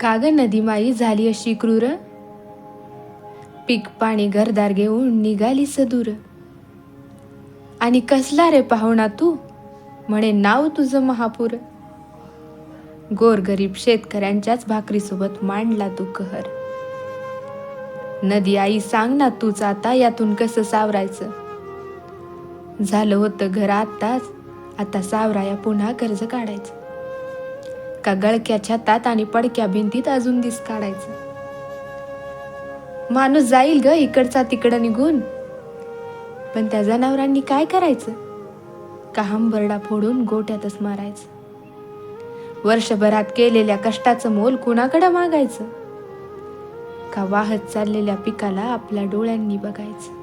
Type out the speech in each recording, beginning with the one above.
का ग नदी माई झाली अशी क्रूर, पीक पाणी घरदार घेऊन निघाली सदूर. आणि कसला रे पाहुणा तू, म्हणे नाव तुझं महापूर. गोरगरीब शेतकऱ्यांच्याच भाकरीसोबत मांडला तू कहर. नदी आई सांग ना तूच आता यातून कसं सावरायचं. झालं होतं घर आत्ताच, आता सावराया पुन्हा कर्ज काढायचं. का गळक्या छतात आणि पडक्या भिंतीत अजून दिस काढायचं. माणूस जाईल ग इकडचा तिकडं निघून, पण त्या जनावरांनी काय करायचं. का हंबरडा फोडून गोट्यातच मारायचं. वर्षभरात केलेल्या कष्टाचं मोल कुणाकडं मागायचं. का वाहत चाललेल्या पिकाला आपल्या डोळ्यांनी बघायचं.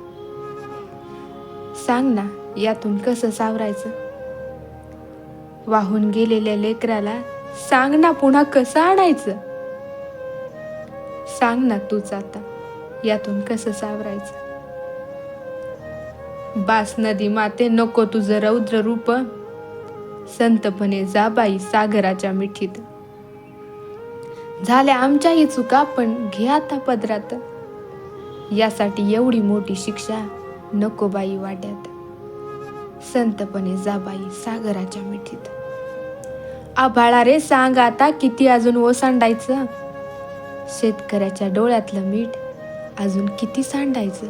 सांग ना यातून कसं सावरायचं. वाहून गेलेल्या लेकराला सांग ना पुन्हा कसं आणायचं. सांग ना तूच आता यातून कसं सावरायचं. बास नदी माते नको तुझं रौद्र रूप, संतपणे जा बाई सागराच्या मिठीत. झाल्या आमच्याही चुका पण घे आता पदरात, यासाठी एवढी मोठी शिक्षा नको बाई वाट्यात. संतपणे जा बाई सागराच्या मिठीत. आभाळा रे सांग आता किती अजून ओसांडायचं. शेतकऱ्याच्या डोळ्यातलं मीठ अजून किती सांडायचं.